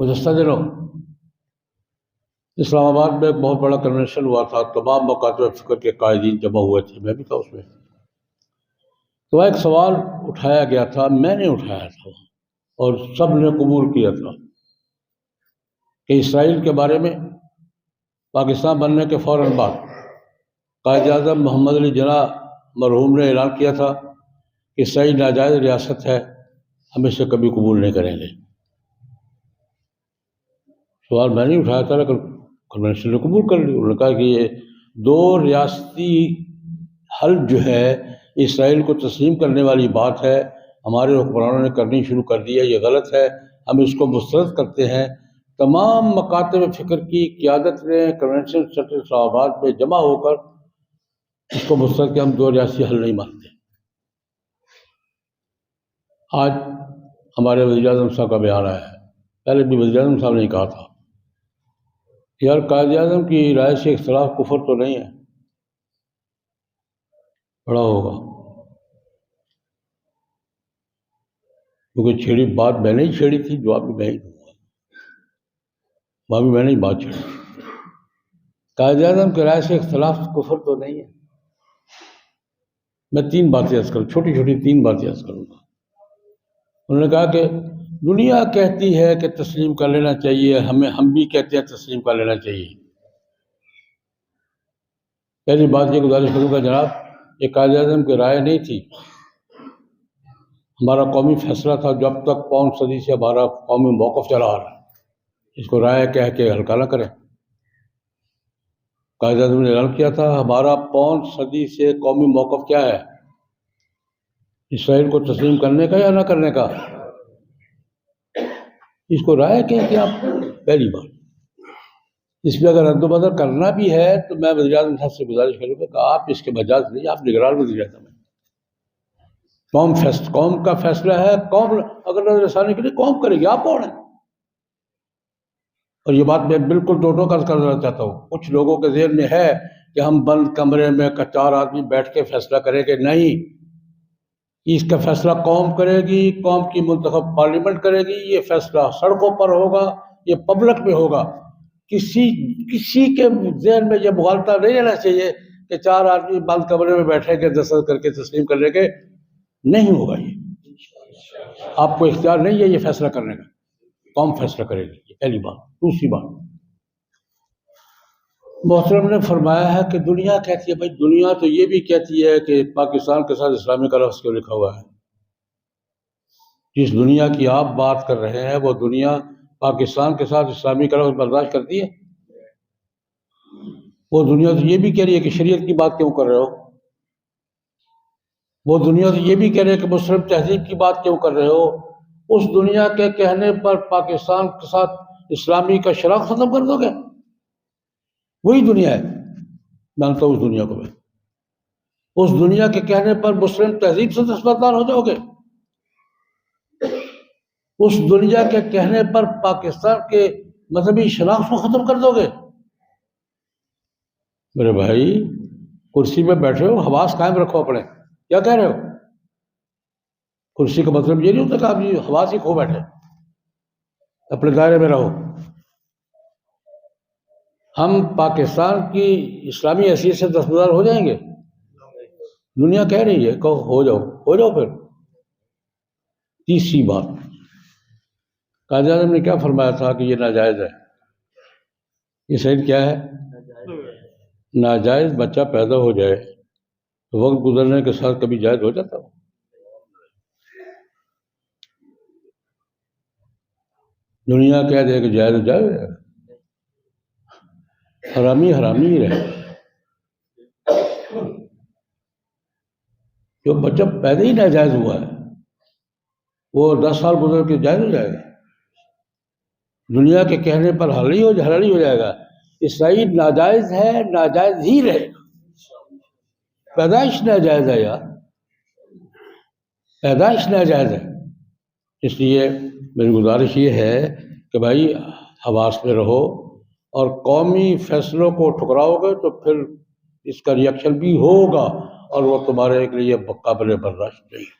گزشتہ دنوں اسلام آباد میں ایک بہت بڑا کنونشن ہوا تھا، تمام مکاتب فکر کے قائدین جمع ہوئے تھے، میں بھی تھا اس میں۔ تو ایک سوال اٹھایا گیا تھا، میں نے اٹھایا تھا اور سب نے قبول کیا تھا کہ اسرائیل کے بارے میں پاکستان بننے کے فوراً بعد قائد اعظم محمد علی جناح مرحوم نے اعلان کیا تھا کہ اسرائیل ناجائز ریاست ہے، ہم اسے کبھی قبول نہیں کریں گے۔ سوال میں نے اٹھایا تھا لیکن کنونشن نے قبول کر لی۔ انہوں نے کہا کہ یہ دو ریاستی حل جو ہے اسرائیل کو تسلیم کرنے والی بات ہے، ہمارے حکمرانوں نے کرنی شروع کر دی ہے، یہ غلط ہے، ہم اس کو مسترد کرتے ہیں۔ تمام مکاتب فکر کی قیادت نے کنونشن سینٹر اسلام آباد میں جمع ہو کر اس کو مسترد کہ ہم دو ریاستی حل نہیں مانتے۔ آج ہمارے وزیر اعظم صاحب کا بیان آیا ہے، پہلے بھی وزیر اعظم صاحب نے کہا تھا یار قائد اعظم کی رائے سے اختلاف کفر تو نہیں ہے، بڑا ہوگا، کیونکہ چھیڑی بات میں نے ہی چھیڑی تھی، جواب بھی میں ہی دوں گا، وہاں بھی میں نے ہی بات چھیڑی۔ قائد اعظم کی رائے سے اختلاف کفر تو نہیں ہے۔ میں تین باتیں عرض کروں، چھوٹی چھوٹی تین باتیں عرض کروں گا۔ انہوں نے کہا کہ دنیا کہتی ہے کہ تسلیم کر لینا چاہیے، ہم بھی کہتے ہیں تسلیم کر لینا چاہیے۔ پہلی بات یہ گزارش کروں گا جناب، یہ قائد اعظم کی رائے نہیں تھی، ہمارا قومی فیصلہ تھا، جو اب تک 5 صدی سے ہمارا قومی موقف چلا آ رہا ہے، اس کو رائے کہہ کے ہلکا نہ کریں۔ قائد اعظم نے اعلان کیا تھا ہمارا 5 صدی سے قومی موقف کیا ہے، اسرائیل کو تسلیم کرنے کا یا نہ کرنے کا، اس کو رائے کہہ کے آپ پہلی بات۔ اس میں اگر رد و بدل کرنا بھی ہے تو میں وزیر اعظم صاحب سے گزارش کروں گا کہ آپ اس کے مجاز نہیں، آپ نگران وزیر اعظم ہیں، قوم کا فیصلہ ہے، قوم اگر نظر ثانی کے لیے قوم کرے گی، آپ کون ہیں؟ اور یہ بات میں بالکل دونوں کا کرنا چاہتا ہوں۔ کچھ لوگوں کے ذہن میں ہے کہ ہم بند کمرے میں 4 آدمی بیٹھ کے فیصلہ کریں گے، نہیں، اس کا فیصلہ قوم کرے گی، قوم کی منتخب پارلیمنٹ کرے گی، یہ فیصلہ سڑکوں پر ہوگا، یہ پبلک میں ہوگا۔ کسی کے ذہن میں یہ مغالطہ نہیں رہنا چاہیے کہ 4 آدمی بند کمرے میں بیٹھیں گے، دستخط کر کے تسلیم کر لیں گے، نہیں ہوگا۔ یہ آپ کو اختیار نہیں ہے یہ فیصلہ کرنے کا، قوم فیصلہ کرے گی، یہ پہلی بات۔ دوسری بات، محترم نے فرمایا ہے کہ دنیا کہتی ہے، بھائی دنیا تو یہ بھی کہتی ہے کہ پاکستان کے ساتھ اسلامی کا لفظ کیوں لکھا ہوا ہے؟ جس دنیا کی آپ بات کر رہے ہیں وہ دنیا پاکستان کے ساتھ اسلامی کا لفظ برداشت کرتی ہے؟ وہ دنیا تو یہ بھی کہہ رہی ہے کہ شریعت کی بات کیوں کر رہے ہو؟ وہ دنیا تو یہ بھی کہہ رہے ہے کہ مسلم تہذیب کی بات کیوں کر رہے ہو؟ اس دنیا کے کہنے پر پاکستان کے ساتھ اسلامی کا شراکت ختم کر دو گے؟ وہی دنیا ہے، مانتا ہوں اس دنیا کو میں۔ اس دنیا کے کہنے پر مسلم تہذیب سے دستبردار ہو جاؤ گے؟ اس دنیا کے کہنے پر پاکستان کے مذہبی شناخت کو ختم کر دو گے؟ میرے بھائی کرسی میں بیٹھے ہو، حواس قائم رکھو اپنے، کیا کہہ رہے ہو؟ کرسی کا مطلب یہ نہیں ہوتا کہ آپ یہ حواس ہی کھو بیٹھے، اپنے دائرے میں رہو۔ ہم پاکستان کی اسلامی حیثیت سے دستبردار ہو جائیں گے؟ دنیا کہہ رہی ہے کہ ہو جاؤ پھر۔ تیسری بات، قائد اعظم نے کیا فرمایا تھا کہ یہ ناجائز ہے؟ اسرائیل کیا ہے؟ ناجائز بچہ پیدا ہو جائے تو وقت گزرنے کے ساتھ کبھی جائز ہو جاتا ہو؟ دنیا کہہ دے کہ جائز ہو جائے، حرامی حرامی ہی رہے۔ جو بچہ پیدا ہی ناجائز ہوا ہے وہ 10 سال گزر کے جائز ہو جائے گا؟ دنیا کے کہنے پر حلالی ہو جائے گا؟ اسرائیل ناجائز ہے، ناجائز ہی رہے گا۔ پیدائش ناجائز ہے یار، پیدائش ناجائز ہے۔ اس لیے میری گزارش یہ ہے کہ بھائی حواس میں رہو، اور قومی فیصلوں کو ٹھکراؤ گے تو پھر اس کا ریئیکشن بھی ہوگا اور وہ تمہارے لیے قابل برداشت نہیں ہے۔